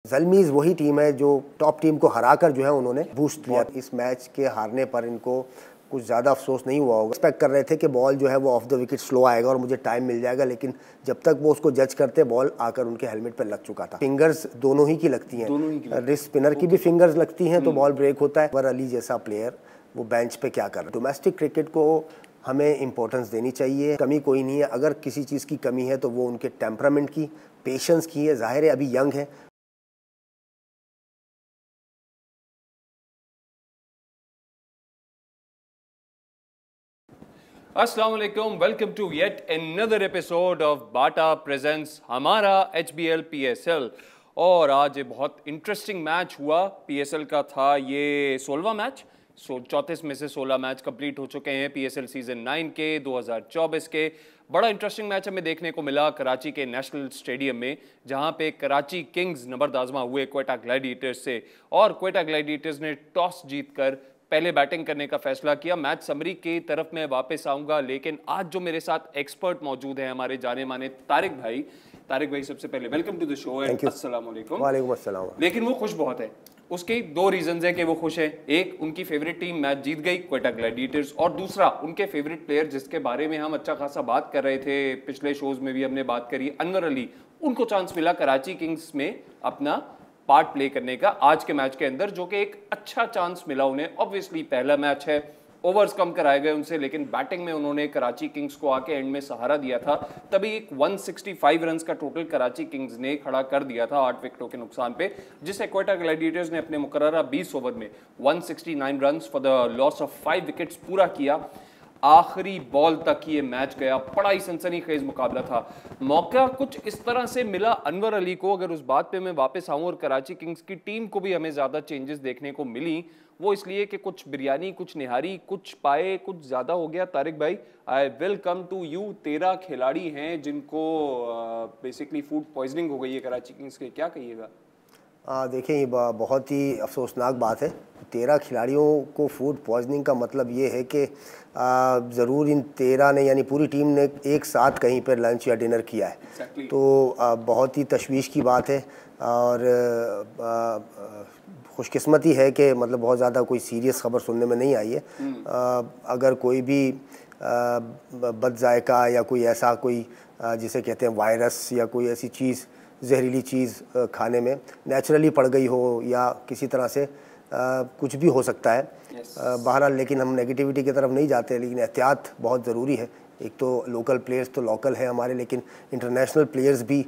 ज़ल्मीज़ वही टीम है जो टॉप टीम को हराकर जो है उन्होंने बूस्ट दिया। इस मैच के हारने पर इनको कुछ ज़्यादा अफसोस नहीं हुआ होगा। एक्सपेक्ट कर रहे थे कि बॉल जो है वो ऑफ द विकेट स्लो आएगा और मुझे टाइम मिल जाएगा, लेकिन जब तक वो उसको जज करते बॉल आकर उनके हेलमेट पर लग चुका था। फिंगर्स दोनों ही की लगती हैं, रिस्ट स्पिनर की भी फिंगर्स लगती हैं तो बॉल ब्रेक होता है। अनवर अली जैसा प्लेयर वो बेंच पे क्या कर रहा है। डोमेस्टिक क्रिकेट को हमें इंपॉर्टेंस देनी चाहिए, कमी कोई नहीं है। अगर किसी चीज़ की कमी है तो वो उनके टेम्परामेंट की, पेशेंस की है। ज़ाहिर है अभी यंग है। अस्सलाम वालेकुम, welcome to yet another episode of Bata presents हमारा HBL PSL। और आज ये बहुत इंटरेस्टिंग मैच हुआ। PSL का था ये 16वां मैच। 34 में से 16 मैच कंप्लीट हो चुके हैं PSL सीजन 9 के 2024 के। बड़ा इंटरेस्टिंग मैच हमें देखने को मिला कराची के नेशनल स्टेडियम में, जहां पे कराची किंग्स नबरदाजमा हुए क्वेटा ग्लैडिएटर्स से, और क्वेटा ग्लैडिएटर्स ने टॉस जीतकर पहले बैटिंग करने का फैसला किया। मैच समरी की तरफ मैं वापस आऊंगा, लेकिन आज जो मेरे साथ एक्सपर्ट मौजूद हैं हमारे जाने माने तारिक भाई। तारिक भाई, सबसे पहले welcome to the show and अस्सलाम वालेकुम। वालेकुम अस्सलाम। लेकिन वो खुश बहुत है। उसके दो रीजंस है कि वो खुश है। एक, उनकी फेवरेट टीम मैच जीत गई क्वेटा ग्लैडिएटर्स, और दूसरा उनके फेवरेट प्लेयर जिसके बारे में हम अच्छा खासा बात कर रहे थे, पिछले शोज में भी हमने बात करी, अनवर अली, उनको चांस मिला कराची किंग्स में अपना पार्ट प्ले करने का आज के मैच के अंदर, जो कि एक अच्छा चांस मिला उन्हें। ऑब्वियसली पहला मैच है, ओवर्स कम कराए गए उनसे, लेकिन बैटिंग में उन्होंने कराची किंग्स को आके एंड में सहारा दिया था। तभी एक 165 रन्स का टोटल कराची किंग्स ने खड़ा कर दिया था 8 विकेटों के नुकसान पे, जिसे क्वेटा ग्लैडिएटर्स ने अपने मुकर्ररा 20 ओवर में 169 runs for the loss of 5 wickets पूरा किया। आखिरी बॉल तक ये मैच गया, बड़ा ही सनसनीखेज मुकाबला था। मौका कुछ इस तरह से मिला अनवर अली को, अगर उस बात पे मैं वापस आऊं, और कराची किंग्स की टीम को भी हमें ज़्यादा चेंजेस देखने को मिली, वो इसलिए कि कुछ बिरयानी, कुछ निहारी, कुछ पाए, कुछ ज़्यादा हो गया। तारिक भाई, I will come to you. 13 खिलाड़ी हैं जिनको बेसिकली फूड पॉइजनिंग हो गई है कराची किंग्स के, क्या कहिएगा? देखिए, ये बहुत ही अफसोसनाक बात है। 13 खिलाड़ियों को फूड पॉइजनिंग का मतलब ये है कि ज़रूर इन 13 ने, यानी पूरी टीम ने एक साथ कहीं पर लंच या डिनर किया है। Exactly. तो बहुत ही तशवीश की बात है, और खुशकिस्मती है कि मतलब बहुत ज़्यादा कोई सीरियस खबर सुनने में नहीं आई है। अगर कोई भी बदजायका या कोई ऐसा कोई जिसे कहते हैं वायरस या कोई ऐसी चीज़, जहरीली चीज़ खाने में नेचुरली पड़ गई हो या किसी तरह से कुछ भी हो सकता है। बहरहाल, लेकिन हम नेगेटिविटी की तरफ नहीं जाते, लेकिन एहतियात बहुत ज़रूरी है। एक तो लोकल प्लेयर्स तो लोकल हैं हमारे, लेकिन इंटरनेशनल प्लेयर्स भी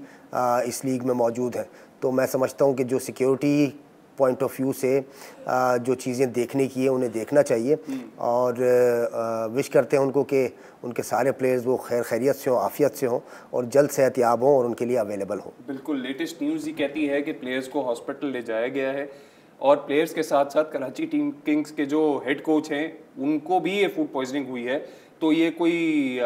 इस लीग में मौजूद हैं। तो मैं समझता हूँ कि जो सिक्योरिटी पॉइंट ऑफ व्यू से जो चीज़ें देखने की है उन्हें देखना चाहिए, और विश करते हैं उनको कि उनके सारे प्लेयर्स वो खैर खैरियत से हों, आफियत से हों, और जल्द सेहतयाब हों और उनके लिए अवेलेबल हों। बिल्कुल, लेटेस्ट न्यूज़ ही कहती है कि प्लेयर्स को हॉस्पिटल ले जाया गया है, और प्लेयर्स के साथ साथ कराची टीम किंग्स के जो हेड कोच हैं उनको भी ये फूड पॉइजनिंग हुई है। तो ये कोई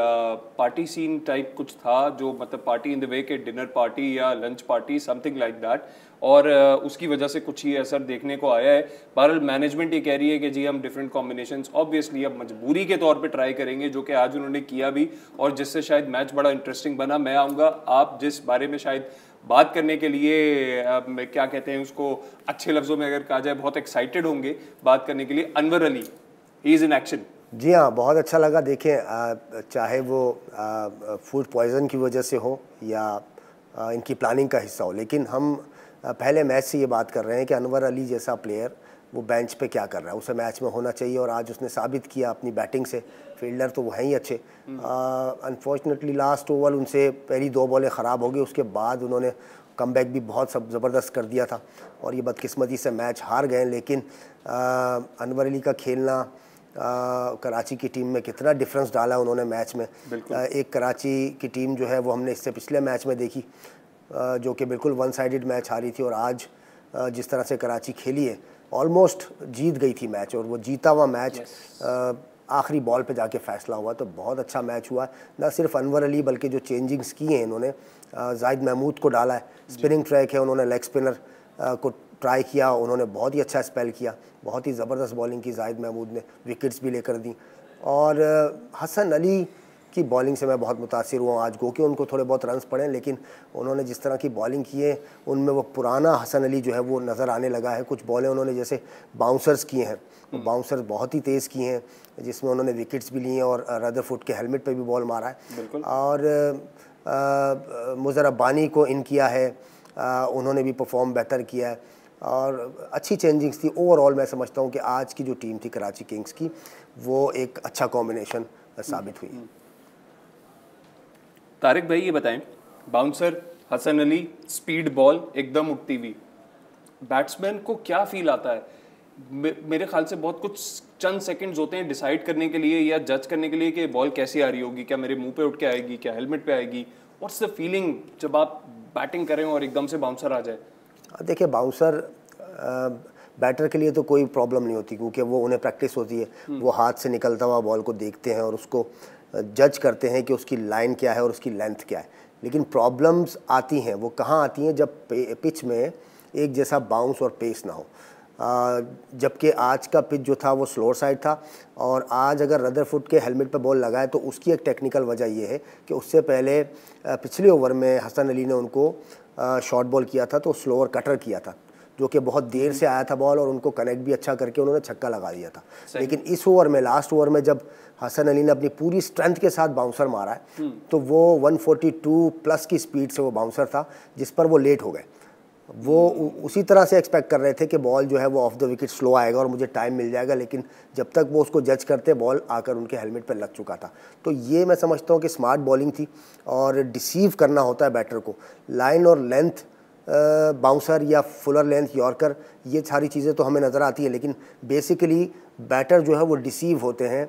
पार्टी सीन टाइप कुछ था, जो मतलब पार्टी इन द वे के डिनर पार्टी या lunch party, something like that, और उसकी वजह से कुछ ही असर देखने को आया है। बहरहाल मैनेजमेंट ये कह रही है कि जी हम डिफरेंट कॉम्बिनेशंस ऑब्वियसली अब मजबूरी के तौर पे ट्राई करेंगे, जो कि आज उन्होंने किया भी, और जिससे शायद मैच बड़ा इंटरेस्टिंग बना। मैं आऊँगा, आप जिस बारे में शायद बात करने के लिए क्या कहते हैं उसको, अच्छे लफ्ज़ों में अगर कहा जाए, बहुत एक्साइटेड होंगे बात करने के लिए, Anwar Ali, he is in action. जी हाँ, बहुत अच्छा लगा। देखें, चाहे वो फूड पॉइज़न की वजह से हो या इनकी प्लानिंग का हिस्सा हो, लेकिन हम पहले मैच से ये बात कर रहे हैं कि अनवर अली जैसा प्लेयर वो बेंच पे क्या कर रहा है, उसे मैच में होना चाहिए, और आज उसने साबित किया अपनी बैटिंग से। फील्डर तो वो हैं ही अच्छे। अनफॉर्चुनेटली लास्ट ओवर उनसे पहली 2 बॉलें ख़राब हो गई, उसके बाद उन्होंने कमबैक भी बहुत ज़बरदस्त कर दिया था, और ये बदकिस्मती से मैच हार गए। लेकिन अनवर अली का खेलना कराची की टीम में कितना डिफरेंस डाला उन्होंने मैच में। एक कराची की टीम जो है वो हमने इससे पिछले मैच में देखी, जो कि बिल्कुल वन साइडेड मैच हारी थी, और आज जिस तरह से कराची खेली है, ऑलमोस्ट जीत गई थी मैच, और वो जीता हुआ मैच आखिरी बॉल पे जाके फ़ैसला हुआ। तो बहुत अच्छा मैच हुआ। ना सिर्फ अनवर अली, बल्कि जो चेंजिंग्स की हैं इन्होंने, जाहिद महमूद को डाला है, स्पिनिंग ट्रैक है, उन्होंने लेग स्पिनर को ट्राई किया, उन्होंने बहुत ही अच्छा स्पेल किया, बहुत ही ज़बरदस्त बॉलिंग की जाहिद महमूद ने, विकेट्स भी लेकर दी। और हसन अली की बॉलिंग से मैं बहुत मुतासिर हुआ आज गो कि उनको थोड़े बहुत रन्स पड़े, लेकिन उन्होंने जिस तरह की बॉलिंग की है उनमें वो पुराना हसन अली जो है वो नज़र आने लगा है। कुछ बॉलें उन्होंने जैसे बाउंसर्स किए हैं, वो बाउंसर्स बहुत ही तेज़ किए हैं, जिसमें उन्होंने विकेट्स भी लिए हैं और रदरफुड के हेलमेट पे भी बॉल मारा है। और मुज़रबानी को इन किया है, उन्होंने भी परफॉर्म बेहतर किया है और अच्छी चेंजिंग्स थी। ओवरऑल मैं समझता हूँ कि आज की जो टीम थी कराची किंग्स की वो एक अच्छा कॉम्बिनेशन साबित हुई। तारिक भाई ये बताएं, bouncer, Hasan Ali, speed ball एकदम उठती हुई, बैट्समैन को क्या फील आता है? मेरे ख्याल से बहुत कुछ चंद सेकंड्स होते हैं डिसाइड करने के लिए या जज करने के लिए कि बॉल कैसी आ रही होगी, क्या मेरे मुंह पे उठ के आएगी, क्या हेलमेट पे आएगी। व्हाट्स द फीलिंग जब आप बैटिंग करें और एकदम से बाउंसर आ जाए? देखिए बाउंसर बैटर के लिए तो कोई प्रॉब्लम नहीं होती, क्योंकि वो उन्हें प्रैक्टिस होती है, वो हाथ से निकलता हुआ बॉल को देखते हैं और उसको जज करते हैं कि उसकी लाइन क्या है और उसकी लेंथ क्या है। लेकिन प्रॉब्लम्स आती हैं, वो कहाँ आती हैं? जब पिच में एक जैसा बाउंस और पेस ना हो। जबकि आज का पिच जो था वो स्लोअर साइड था और आज अगर रदरफुड के हेलमेट पे बॉल लगाए तो उसकी एक टेक्निकल वजह ये है कि उससे पहले पिछले ओवर में हसन अली ने उनको शॉर्ट बॉल किया था तो स्लोअर कटर किया था, जो कि बहुत देर से आया था बॉल और उनको कनेक्ट भी अच्छा करके उन्होंने छक्का लगा दिया था। लेकिन इस ओवर में, लास्ट ओवर में, जब हसन अली ने अपनी पूरी स्ट्रेंथ के साथ बाउंसर मारा है तो वो 142 प्लस की स्पीड से वो बाउंसर था जिस पर वो लेट हो गए। वो उसी तरह से एक्सपेक्ट कर रहे थे कि बॉल जो है वो ऑफ द विकेट स्लो आएगा और मुझे टाइम मिल जाएगा, लेकिन जब तक वो उसको जज करते बॉल आकर उनके हेलमेट पर लग चुका था। तो ये मैं समझता हूँ कि स्मार्ट बॉलिंग थी और डिसीव करना होता है बैटर को। लाइन और लेंथ बाउंसर या फुलर लेंथ यॉर्कर, ये सारी चीज़ें तो हमें नज़र आती है, लेकिन बेसिकली बैटर जो है वो डिसीव होते हैं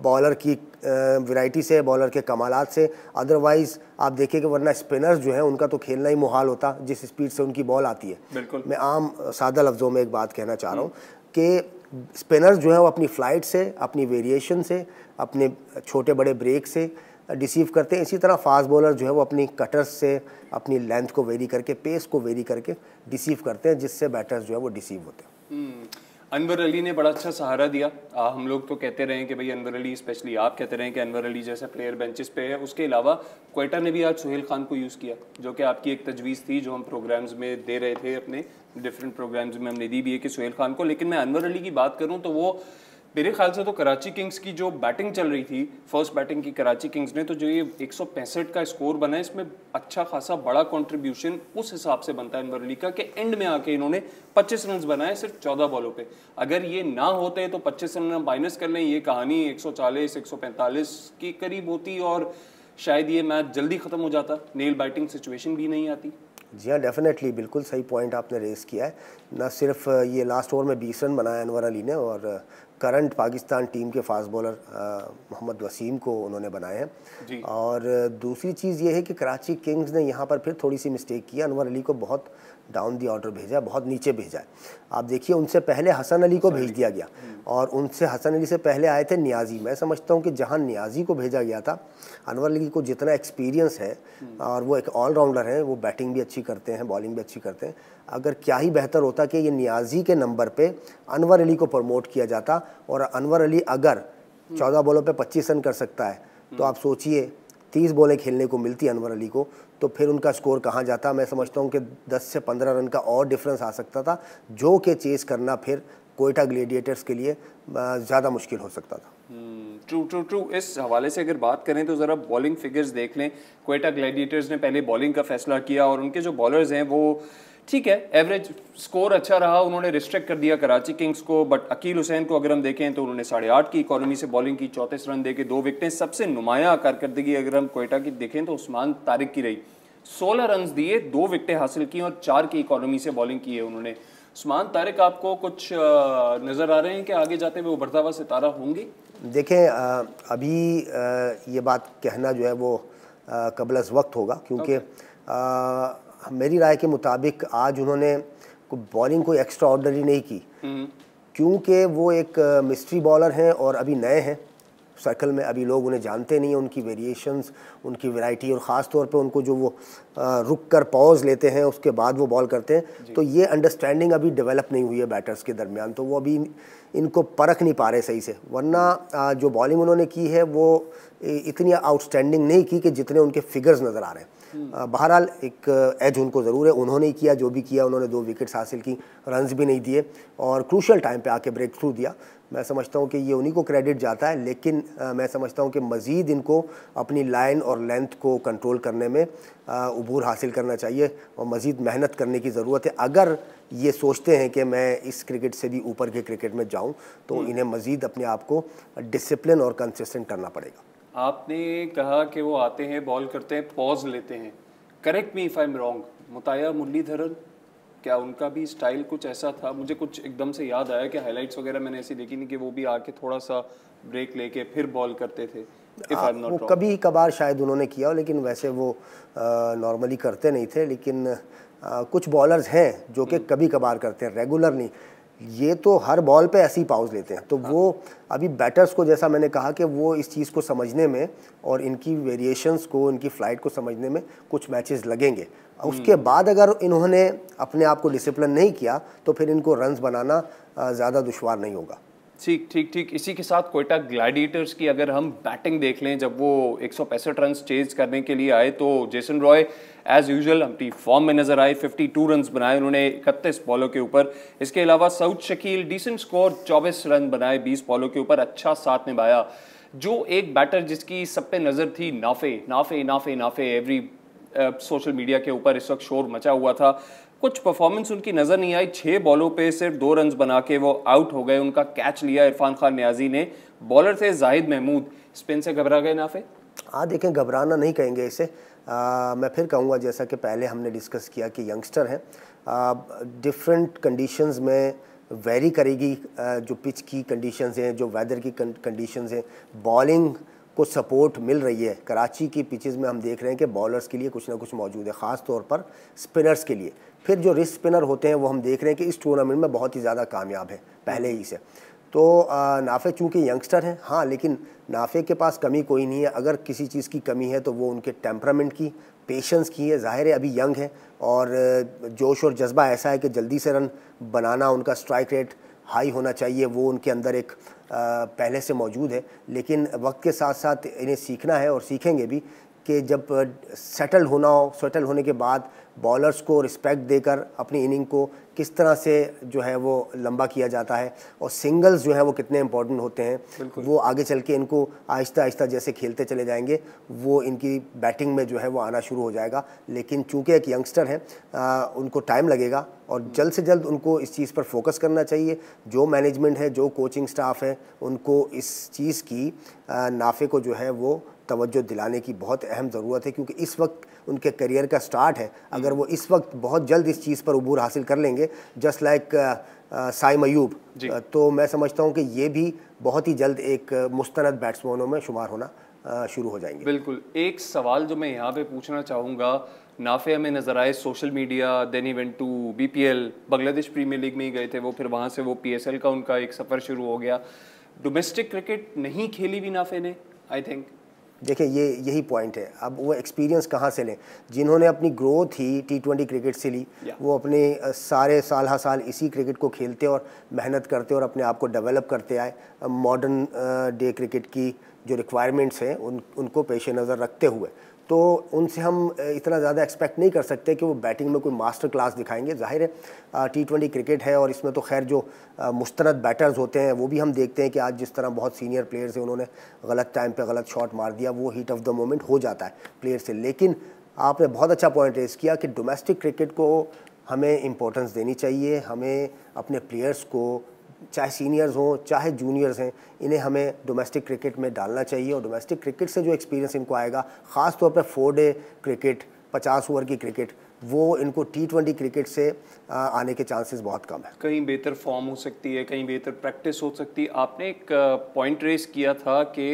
बॉलर की वैरायटी से, बॉलर के कमालात से। अदरवाइज़ आप देखिए कि वरना स्पिनर्स जो हैं उनका तो खेलना ही मुहाल होता जिस स्पीड से उनकी बॉल आती है। बिल्कुल। मैं आम सादा लफ्ज़ों में एक बात कहना चाह रहा हूँ कि स्पिनर्स जो है वो अपनी फ़्लाइट से, अपनी वेरिएशन से, अपने छोटे बड़े ब्रेक से डिसीव करते हैं। इसी तरह फास्ट बॉलर जो है वो अपनी कटर्स से, अपनी लेंथ को वेरी करके, पेस को वेरी करके डिसीव करते हैं, जिससे बैटर्स जो है वो डिसीव होते हैं। अनवर अली ने बड़ा अच्छा सहारा दिया। हम लोग तो कहते रहे कि भाई अनवर अली, स्पेशली आप कहते रहे कि अनवर अली जैसा प्लेयर बेंचेस पे है। उसके अलावा क्वेटा ने भी आज सुहेल खान को यूज़ किया, जो कि आपकी एक तजवीज़ थी जो हम प्रोग्राम्स में दे रहे थे, अपने डिफरेंट प्रोग्राम्स में हमने दी भी है कि सुहेल खान को। लेकिन मैं अनवर अली की बात करूँ तो वो मेरे ख्याल से तो कराची किंग्स की जो बैटिंग चल रही थी, फर्स्ट बैटिंग की कराची किंग्स ने, तो जो ये 165 का स्कोर बना है, इसमें अच्छा खासा बड़ा कंट्रीब्यूशन उस हिसाब से बनता है अनवर अली का कि एंड में आके इन्होंने 25 रन बनाए सिर्फ 14 बॉलों पे। अगर ये ना होते तो 25 रन माइनस कर लें, ये कहानी 140 145 के करीब होती और शायद ये मैच जल्दी ख़त्म हो जाता, नेल बाइटिंग सिचुएशन भी नहीं आती। जी हाँ, डेफिनेटली, बिल्कुल सही पॉइंट आपने रेस किया है। न सिर्फ ये लास्ट ओवर में 20 रन बनाया अनवर अली ने, और करंट पाकिस्तान टीम के फास्ट बॉलर मोहम्मद वसीम को उन्होंने बनाए हैं। और दूसरी चीज़ ये है कि कराची किंग्स ने यहाँ पर फिर थोड़ी सी मिस्टेक की। अनवर अली को बहुत डाउन दी ऑर्डर भेजा, बहुत नीचे भेजा है। आप देखिए, उनसे पहले हसन अली को भेज दिया गया और उनसे हसन अली से पहले आए थे नियाज़ी। मैं समझता हूँ कि जहाँ नियाज़ी को भेजा गया था, अनवर अली को जितना एक्सपीरियंस है और वो एक ऑलराउंडर हैं, वो बैटिंग भी अच्छी करते हैं, बॉलिंग भी अच्छी करते हैं, अगर क्या ही बेहतर होता कि ये नियाज़ी के नंबर पे अनवर अली को प्रमोट किया जाता। और अनवर अली अगर 14 बॉलों पे 25 रन कर सकता है तो आप सोचिए 30 बॉलें खेलने को मिलती अनवर अली को, तो फिर उनका स्कोर कहाँ जाता। मैं समझता हूँ कि 10 से 15 रन का और डिफरेंस आ सकता था, जो कि चेस करना फिर कोयटा ग्लेडिएटर्स के लिए ज़्यादा मुश्किल हो सकता था। ट्रू। इस हवाले से अगर बात करें तो ज़रा बॉलिंग फिगर्स देख लें। कोयटा ग्लेडिएटर्स ने पहले बॉलिंग का फैसला किया और उनके जो बॉलर्स हैं वो ठीक है, एवरेज स्कोर अच्छा रहा, उन्होंने रिस्ट्रिक्ट कर दिया कराची किंग्स को। बट अकील हुसैन को अगर हम देखें तो उन्होंने 8.5 की इकॉनमी से बॉलिंग की, 34 रन देके 2 विकेटें। सबसे नुमायां कारकर्दगी अगर हम कोयटा की देखें तो उस्मान तारिक की रही, 16 रन दिए, 2 विकेटें हासिल की और 4 की इकॉनमी से बॉलिंग की है उन्होंने। उस्मान तारिक आपको कुछ नज़र आ रहे हैं कि आगे जाते हुए उभरता हुआ सितारा होंगे? देखें, अभी ये बात कहना जो है वो कबल अज़ वक्त होगा, क्योंकि मेरी राय के मुताबिक आज उन्होंने बॉलिंग कोई एक्स्ट्रा ऑर्डनरी नहीं की, क्योंकि वो एक मिस्ट्री बॉलर हैं और अभी नए हैं सर्कल में अभी लोग उन्हें जानते नहीं हैं, उनकी वेरिएशंस, उनकी वैरायटी, और ख़ास तौर पे उनको जो वो रुक कर पॉज लेते हैं उसके बाद वो बॉल करते हैं, तो ये अंडरस्टैंडिंग अभी डेवलप नहीं हुई है बैटर्स के दरमियान, तो वो अभी इनको परख नहीं पा रहे सही से। वरना जो बॉलिंग उन्होंने की है वो इतनी आउटस्टैंडिंग नहीं की कि जितने उनके फिगर्स नज़र आ रहे हैं। बहरहाल एक एज उनको ज़रूर है, उन्होंने ही किया जो भी किया, उन्होंने 2 विकेट्स हासिल की, रन्स भी नहीं दिए और क्रूशल टाइम पे आके ब्रेक थ्रू दिया। मैं समझता हूँ कि ये उन्हीं को क्रेडिट जाता है, लेकिन मैं समझता हूँ कि मज़ीद इनको अपनी लाइन और लेंथ को कंट्रोल करने में उबूर हासिल करना चाहिए और मज़ीद मेहनत करने की ज़रूरत है। अगर ये सोचते हैं कि मैं इस क्रिकेट से भी ऊपर के क्रिकेट में जाऊँ, तो इन्हें मज़ीद अपने आप को डिसिप्लिन और कंसिस्टेंट करना पड़ेगा। आपने कहा कि वो आते हैं, बॉल करते हैं, पॉज लेते हैं। Correct me if I am wrong, Muttiah Muralitharan, क्या उनका भी स्टाइल कुछ ऐसा था? मुझे कुछ एकदम से याद आया कि हाइलाइट्स वगैरह मैंने ऐसी देखी नहीं कि वो भी आके थोड़ा सा ब्रेक लेके फिर बॉल करते थे। इफ आई एम नॉट वो रॉन्ग, कभी कभार शायद उन्होंने किया हो, लेकिन वैसे वो नॉर्मली करते नहीं थे। लेकिन कुछ बॉलर्स हैं जो कि कभी कभार करते हैं, रेगुलर नहीं। ये तो हर बॉल पे ऐसे ही पाउज लेते हैं, तो वो अभी बैटर्स को, जैसा मैंने कहा कि वो इस चीज़ को समझने में और इनकी वेरिएशंस को, इनकी फ़्लाइट को समझने में कुछ मैचेस लगेंगे। उसके बाद अगर इन्होंने अपने आप को डिसिप्लिन नहीं किया तो फिर इनको रन्स बनाना ज़्यादा दुश्वार नहीं होगा। ठीक ठीक ठीक। इसी के साथ क्वेटा ग्लैडिएटर्स की अगर हम बैटिंग देख लें, जब वो 165 रन चेज करने के लिए आए तो जेसन रॉय एज यूजुअल अपनी फॉर्म में नजर आए। 52 रन बनाए उन्होंने 31 बॉलों के ऊपर। इसके अलावा Saud Shakeel decent score, 24 run बनाए 20 बॉलों के ऊपर, अच्छा साथ निभाया। जो एक बैटर जिसकी सब पे नज़र थी, Nafe Nafe Nafe Nafe, every social media के ऊपर इस वक्त शोर मचा हुआ था। कुछ परफॉर्मेंस उनकी नज़र नहीं आई, 6 बॉलों पे सिर्फ 2 रन बना के वो आउट हो गए। उनका कैच लिया इरफान खान न्याजी ने, बॉलर थे जाहिद महमूद। स्पिन से घबरा गए नाफे? हाँ देखें, घबराना नहीं कहेंगे इसे। मैं फिर कहूँगा, जैसा कि पहले हमने डिस्कस किया कि यंगस्टर हैं, डिफरेंट कंडीशंस में वेरी करेगी जो पिच की कंडीशंस हैं, जो वेदर की कंडीशंस हैं। बॉलिंग को सपोर्ट मिल रही है। कराची की पिचेस में हम देख रहे हैं कि बॉलर्स के लिए कुछ ना कुछ मौजूद है, ख़ास तौर पर स्पिनर्स के लिए। फिर जो रिस्ट स्पिनर होते हैं वो हम देख रहे हैं कि इस टूर्नामेंट में बहुत ही ज़्यादा कामयाब है पहले ही से। तो नाफे चूँकि यंगस्टर हैं, हाँ, लेकिन नाफे के पास कमी कोई नहीं है। अगर किसी चीज़ की कमी है तो वो उनके टेम्परामेंट की, पेशेंस की है। ज़ाहिर है अभी यंग है और जोश और जज्बा ऐसा है कि जल्दी से रन बनाना, उनका स्ट्राइक रेट हाई होना चाहिए, वो उनके अंदर एक पहले से मौजूद है। लेकिन वक्त के साथ साथ इन्हें सीखना है और सीखेंगे भी कि जब सेटल होना हो, सेटल होने के बाद बॉलर्स को रिस्पेक्ट देकर अपनी इनिंग को किस तरह से जो है वो लंबा किया जाता है और सिंगल्स जो है वो कितने इंपॉर्टेंट होते हैं। वो आगे चल के इनको आहिस्ता आहिस्ता जैसे खेलते चले जाएंगे वो इनकी बैटिंग में जो है वो आना शुरू हो जाएगा। लेकिन चूंकि एक यंगस्टर है, उनको टाइम लगेगा और जल्द से जल्द उनको इस चीज़ पर फोकस करना चाहिए। जो मैनेजमेंट है, जो कोचिंग स्टाफ है, उनको इस चीज़ की नाफे को जो है वो तवज्जो दिलाने की बहुत अहम ज़रूरत है, क्योंकि इस वक्त उनके करियर का स्टार्ट है। अगर वो इस वक्त बहुत जल्द इस चीज़ पर उबूर हासिल कर लेंगे, जस्ट लाइक साइम अयूब, तो मैं समझता हूँ कि ये भी बहुत ही जल्द एक मुस्तनद बैट्समैनों में शुमार होना शुरू हो जाएंगे। बिल्कुल। एक सवाल जो मैं यहाँ पे पूछना चाहूँगा, नाफे हमें नज़र आए social media, then he went to BPL, Bangladesh premier league में ही गए थे वो, फिर वहाँ से वो PSL का उनका एक सफ़र शुरू हो गया। डोमेस्टिक क्रिकेट नहीं खेली भी नाफे ने, आई थिंक। देखिए, यही पॉइंट है। अब वो एक्सपीरियंस कहाँ से लें? जिन्होंने अपनी ग्रोथ ही T20 क्रिकेट से ली, वो अपने सारे साल हर साल इसी क्रिकेट को खेलते और मेहनत करते और अपने आप को डेवलप करते आए। मॉडर्न डे क्रिकेट की जो रिक्वायरमेंट्स हैं उनको पेश नज़र रखते हुए, तो उनसे हम इतना ज़्यादा एक्सपेक्ट नहीं कर सकते कि वो बैटिंग में कोई मास्टर क्लास दिखाएंगे। ज़ाहिर है T20 क्रिकेट है और इसमें तो खैर जो मुस्तनद बैटर्स होते हैं वो भी हम देखते हैं कि आज जिस तरह बहुत सीनियर प्लेयर्स हैं, उन्होंने गलत टाइम पे गलत शॉट मार दिया, वो हीट ऑफ द मोमेंट हो जाता है प्लेयर से। लेकिन आपने बहुत अच्छा पॉइंट रेस किया कि डोमेस्टिक क्रिकेट को हमें इम्पोर्टेंस देनी चाहिए। हमें अपने प्लेयर्स को, चाहे सीनियर्स हों चाहे जूनियर्स हैं, इन्हें हमें डोमेस्टिक क्रिकेट में डालना चाहिए। और डोमेस्टिक क्रिकेट से जो एक्सपीरियंस इनको आएगा, ख़ास तौर पर 4 डे क्रिकेट, 50 ओवर की क्रिकेट, वो इनको T20 क्रिकेट से आने के चांसेस बहुत कम है। कहीं बेहतर फॉर्म हो सकती है, कहीं बेहतर प्रैक्टिस हो सकती है। आपने एक पॉइंट रेस किया था कि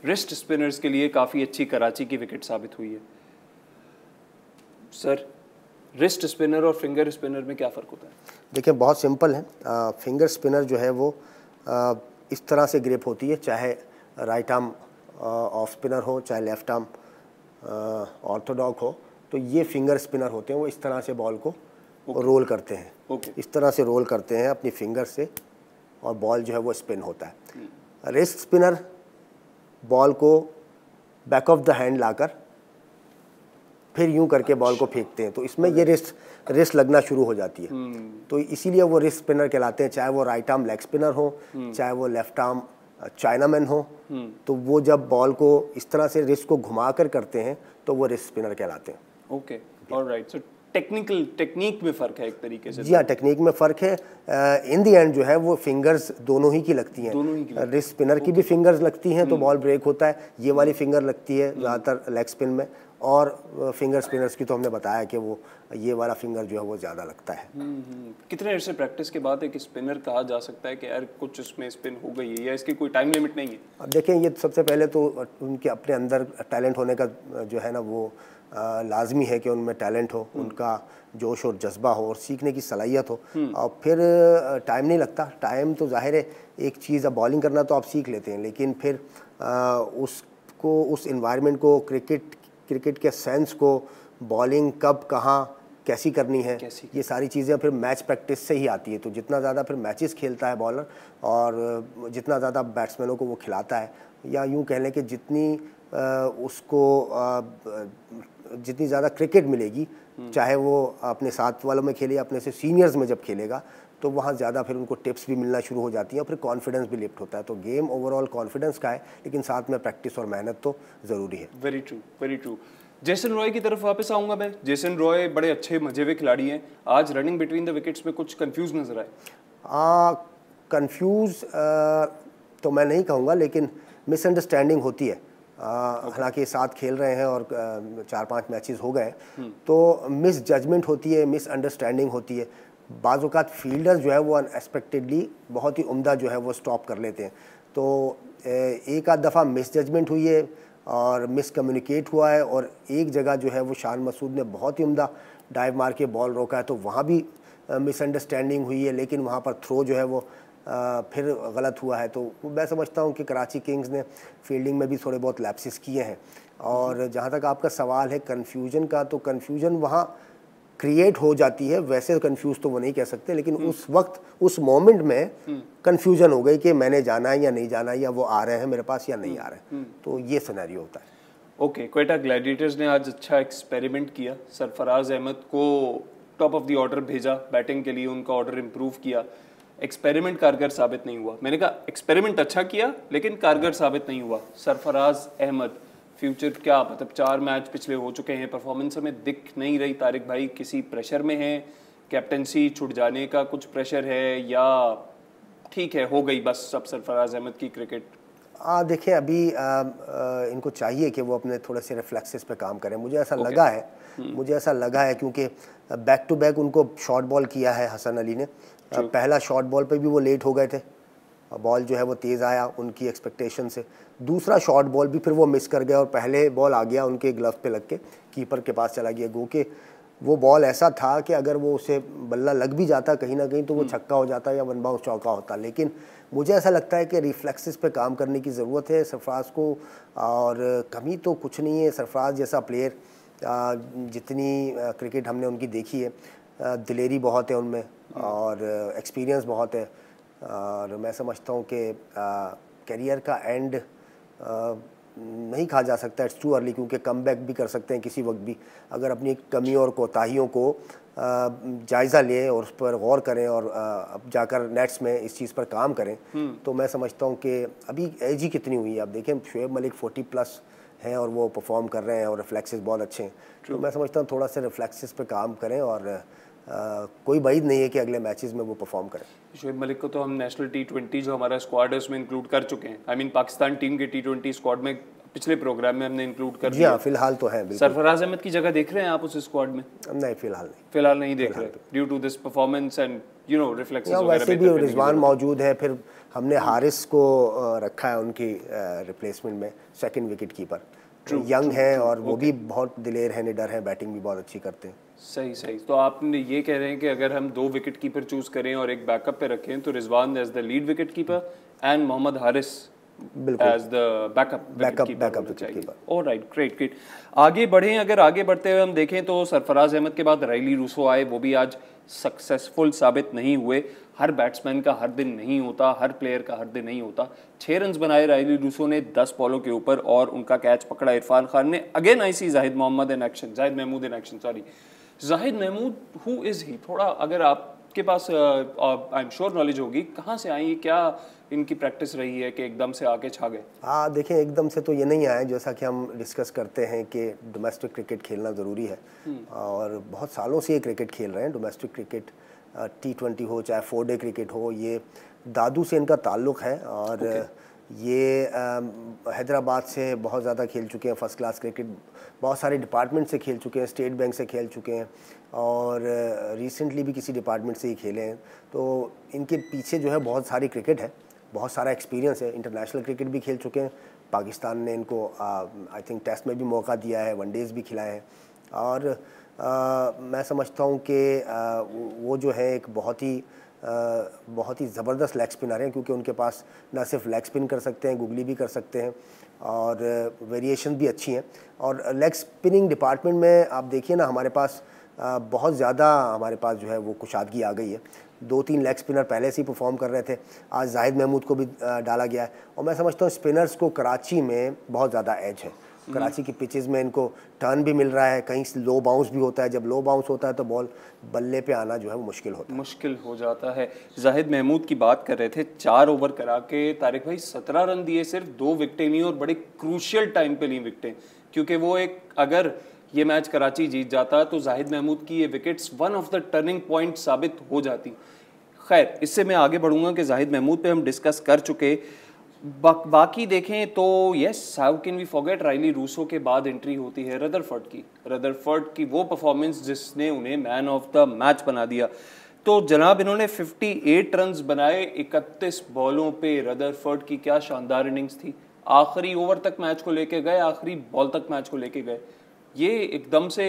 रिस्ट स्पिनर्स के लिए काफ़ी अच्छी कराची की विकेट साबित हुई है। सर, रिस्ट स्पिनर और फिंगर स्पिनर में क्या फ़र्क होता है? देखिए, बहुत सिंपल है। फिंगर स्पिनर जो है वो इस तरह से ग्रिप होती है, चाहे राइट आर्म ऑफ स्पिनर हो चाहे लेफ्ट आर्म ऑर्थोडॉक हो, तो ये फिंगर स्पिनर होते हैं, वो इस तरह से बॉल को रोल करते हैं। इस तरह से रोल करते हैं अपनी फिंगर से और बॉल जो है वो स्पिन होता है। रिस्ट स्पिनर बॉल को बैक ऑफ द हैंड लाकर फिर यूं करके बॉल को फेंकते हैं, तो इसमें ये रिस्ट लगना शुरू हो जाती है, तो इसीलिए वो रिस्ट स्पिनर कहलाते हैं। चाहे वो राइट आर्म लेग स्पिनर हो चाहे वो लेफ्ट आर्म चाइनामैन हो, तो वो जब बॉल को इस तरह से रिस्ट को घुमा कर करते हैं तो वो रिस्ट स्पिनर कहलाते हैं। Okay, alright. सो टेक्निक में फ़र्क है एक तरीके से। जी हाँ, टेक्निक में फ़र्क है। इन दी एंड जो है वो फिंगर्स दोनों ही की लगती हैं। रिस्ट स्पिनर की भी फिंगर्स लगती हैं तो बॉल ब्रेक होता है, ये वाली फिंगर लगती है ज़्यादातर लेग स्पिन में, और फिंगर स्पिनर्स की तो हमने बताया कि वो ये वाला फिंगर जो है वो ज़्यादा लगता है। कितने अर्से प्रैक्टिस के बाद एक स्पिनर कहा जा सकता है कि यार कुछ इसमें स्पिन हो गई है, या इसकी कोई टाइम लिमिट नहीं है? अब देखें, ये सबसे पहले तो उनके अपने अंदर टैलेंट होने का जो है ना वो लाजमी है कि उनमें टैलेंट हो, उनका जोश और जज्बा हो और सीखने की सलाहियत हो, और फिर टाइम नहीं लगता। टाइम तो जाहिर है एक चीज़, अब बॉलिंग करना तो आप सीख लेते हैं, लेकिन फिर उसको, उस इन्वायरमेंट को, क्रिकेट के सेंस को, बॉलिंग कब कहाँ कैसी करनी है, ये सारी चीज़ें फिर मैच प्रैक्टिस से ही आती है। तो जितना ज़्यादा फिर मैचेस खेलता है बॉलर और जितना ज़्यादा बैट्समैनों को वो खिलाता है, या यूँ कह लें कि जितनी उसको जितनी ज़्यादा क्रिकेट मिलेगी, चाहे वो अपने साथ वालों में खेले, अपने से सीनियर्स में जब खेलेगा, तो वहाँ ज़्यादा फिर उनको टिप्स भी मिलना शुरू हो जाती हैं और फिर कॉन्फिडेंस भी लिफ्ट होता है। तो गेम ओवरऑल कॉन्फिडेंस का है, लेकिन साथ में प्रैक्टिस और मेहनत तो ज़रूरी है। Very true, very true. Jason Roy की तरफ वापस आऊँगा मैं। जेसन रॉय बड़े अच्छे मजे हुए खिलाड़ी हैं, आज रनिंग बिटवीन द विकेट्स में कुछ कंफ्यूज नजर आए। कंफ्यूज तो मैं नहीं कहूँगा, लेकिन मिसअंडरस्टैंडिंग होती है। हालांकि साथ खेल रहे हैं और 4-5 मैचेस हो गए, तो मिस जजमेंट होती है, मिसअंडरस्टैंडिंग होती है। बाज़ औक़ात फील्डर जो है वो अनएक्सपेक्टेडली बहुत ही उम्दा जो है वो स्टॉप कर लेते हैं, तो एक आध दफ़ा मिस जजमेंट हुई है और मिस कम्युनिकेट हुआ है, और एक जगह जो है वो शान मसूद ने बहुत ही उम्दा डाइव मार के बॉल रोका है, तो वहाँ भी मिसअंडरस्टैंडिंग हुई है, लेकिन वहाँ पर थ्रो जो है वो फिर गलत हुआ है। तो मैं समझता हूँ कि कराची किंग्स ने फील्डिंग में भी थोड़े बहुत लैप्सेस किए हैं। और जहाँ तक आपका सवाल है कन्फ्यूजन का, तो कन्फ्यूजन वहाँ क्रिएट हो जाती है, वैसे कंफ्यूज तो वो नहीं कह सकते, लेकिन उस वक्त उस मोमेंट में कंफ्यूजन हो गई कि मैंने जाना है या नहीं जाना है, या वो आ रहे हैं मेरे पास या नहीं आ रहे हैं, तो ये सिनेरियो होता है। ओके, क्वेटा ग्लैडिएटर्स ने आज अच्छा एक्सपेरिमेंट किया, सरफराज अहमद को टॉप ऑफ द ऑर्डर भेजा बैटिंग के लिए, उनका ऑर्डर इम्प्रूव किया। एक्सपेरिमेंट कारगर साबित नहीं हुआ। मैंने कहा एक्सपेरिमेंट अच्छा किया लेकिन कारगर साबित नहीं हुआ। सरफराज अहमद फ्यूचर क्या, मतलब 4 मैच पिछले हो चुके हैं, परफॉर्मेंस हमें दिख नहीं रही। तारिक भाई किसी प्रेशर में है, कैप्टनसी छुट जाने का कुछ प्रेशर है, या ठीक है हो गई बस अब सरफराज अहमद की क्रिकेट? देखिए, अभी इनको चाहिए कि वो अपने थोड़े से रिफ्लेक्सेस पे काम करें। मुझे ऐसा लगा है क्योंकि बैक टू बैक उनको शॉर्ट बॉल किया है हसन अली ने। पहला शॉर्ट बॉल पे भी वो लेट हो गए थे, बॉल जो है वो तेज़ आया उनकी एक्सपेक्टेशन से। दूसरा शॉर्ट बॉल भी फिर वो मिस कर गए और पहले बॉल आ गया उनके ग्लव पे लग के कीपर के पास चला गया। गो के वो बॉल ऐसा था कि अगर वो उसे बल्ला लग भी जाता कहीं ना कहीं तो वो छक्का हो जाता या वन बाउंस चौका होता। लेकिन मुझे ऐसा लगता है कि रिफ्लेक्सेस पे काम करने की ज़रूरत है सरफराज को, और कमी तो कुछ नहीं है। सरफराज जैसा प्लेयर, जितनी क्रिकेट हमने उनकी देखी है, दिलेरी बहुत है उनमें और एक्सपीरियंस बहुत है, और मैं समझता हूँ कि करियर का एंड नहीं कहा जा सकता, इट्स टू अर्ली, क्योंकि कम बैक भी कर सकते हैं किसी वक्त भी। अगर अपनी कमी और कोताहियों को जायज़ा लें और उस पर गौर करें और अब जाकर नेट्स में इस चीज़ पर काम करें, तो मैं समझता हूँ कि अभी एज ही कितनी हुई है। अब देखें शोएब मलिक 40+ हैं और वो परफॉर्म कर रहे हैं और रिफ्लेक्सेस बहुत अच्छे हैं। तो मैं समझता हूँ थोड़ा सा रिफ्लेक्सेस पे काम करें और कोई बाइद नहीं है कि अगले मैचेस में वो परफॉर्म करें। शोएब मलिक को तो हम नेशनल T20 जो हमारा स्क्वाड है उसमें इंक्लूड कर चुके हैं। आई मीन पाकिस्तान टीम के T20 स्क्वाड में पिछले प्रोग्राम में हमने इंक्लूड कर दिया। हाँ, फिलहाल तो है। सरफराज अहमद की जगह देख रहे हैं आप उस स्क्वाड में? नहीं, फिलहाल नहीं देख रहे due to this performance and you know reflexes वगैरह। वैसे भी रिजवान मौजूद है, फिर हमने हारिस को रखा है उनकी रिप्लेसमेंट में, सेकंड विकेट कीपर। यंग है और वो भी बहुत दिलेर है, निडर है, बैटिंग भी बहुत अच्छी करते हैं। सही। तो आपने ये कह रहे हैं कि अगर हम 2 विकेट कीपर चूज करें और एक बैकअप पे रखें तो Rizwan as the lead wicket keeper and Mohammad Haris बिल्कुल as the backup wicket keeper. Alright, great great. आगे बढ़ें, अगर आगे बढ़ते हुए हम देखें तो सरफराज अहमद के बाद राइली रूसो आए, वो भी आज सक्सेसफुल साबित नहीं हुए। हर बैट्समैन का हर दिन नहीं होता, हर प्लेयर का हर दिन नहीं होता। 6 रन बनाए राइली रूसो ने 10 बॉलों के ऊपर, और उनका कैच पकड़ा इरफान खान ने। Again I see Zahid Mahmood in action, sorry Zahid Mahmood, who is he? थोड़ा अगर आपके पास आई एम श्योर नॉलेज होगी, कहाँ से आई, क्या इनकी प्रैक्टिस रही है कि एकदम से आके छा गए? हाँ देखें, एकदम से तो ये नहीं आए। जैसा कि हम डिस्कस करते हैं कि डोमेस्टिक क्रिकेट खेलना ज़रूरी है, और बहुत सालों से ये क्रिकेट खेल रहे हैं। डोमेस्टिक क्रिकेट T20 हो चाहे 4 डे क्रिकेट हो, ये दादू से इनका ताल्लुक़ है। और ये हैदराबाद से बहुत ज़्यादा खेल चुके हैं फर्स्ट क्लास क्रिकेट, बहुत सारे डिपार्टमेंट से खेल चुके हैं, स्टेट बैंक से खेल चुके हैं, और रिसेंटली भी किसी डिपार्टमेंट से ही खेले हैं। तो इनके पीछे जो है बहुत सारी क्रिकेट है, बहुत सारा एक्सपीरियंस है। इंटरनेशनल क्रिकेट भी खेल चुके हैं, पाकिस्तान ने इनको आई थिंक टेस्ट में भी मौका दिया है, वनडेज़ भी खिलाए हैं। और मैं समझता हूँ कि वो जो है एक बहुत ही ज़बरदस्त लेग स्पिनर हैं, क्योंकि उनके पास ना सिर्फ लेग स्पिन कर सकते हैं, गुगली भी कर सकते हैं, और वेरिएशन भी अच्छी हैं। और लेग स्पिनिंग डिपार्टमेंट में आप देखिए ना, हमारे पास बहुत ज़्यादा हमारे पास जो है वो कुशादगी आ गई है। 2-3 लेग स्पिनर पहले से ही परफॉर्म कर रहे थे, आज जाहिद महमूद को भी डाला गया है। और मैं समझता हूँ स्पिनर्स को कराची में बहुत ज़्यादा एज है। कराची की पिचेस में इनको टर्न भी मिल रहा है, कहीं लो बाउंस भी होता है। जब लो बाउंस होता है तो बॉल बल्ले पे आना जो है वो मुश्किल हो जाता है। जाहिद महमूद की बात कर रहे थे, 4 ओवर करा के तारिक भाई 17 रन दिए, सिर्फ 2 विकेटें ली, और बड़े क्रूशियल टाइम पे ली विकेटें, क्योंकि वो एक, अगर ये मैच कराची जीत जाता तो जाहिद महमूद की ये wickets one of the turning point साबित हो जाती। खैर, इससे मैं आगे बढ़ूंगा कि जाहिद महमूद पे हम डिस्कस कर चुके। बाकी देखें तो yes, how can we forget, Rilee Rossouw के बाद एंट्री होती है रदरफोर्ड की वो परफॉर्मेंस जिसने उन्हें मैन ऑफ द मैच बना दिया। तो जनाब, इन्होंने 58 रन्स बनाए 31 बॉलों पे। रदरफोर्ड की क्या शानदार इनिंग्स थी, आखिरी ओवर तक मैच को लेके गए, आखिरी बॉल तक मैच को लेके गए। ये एकदम से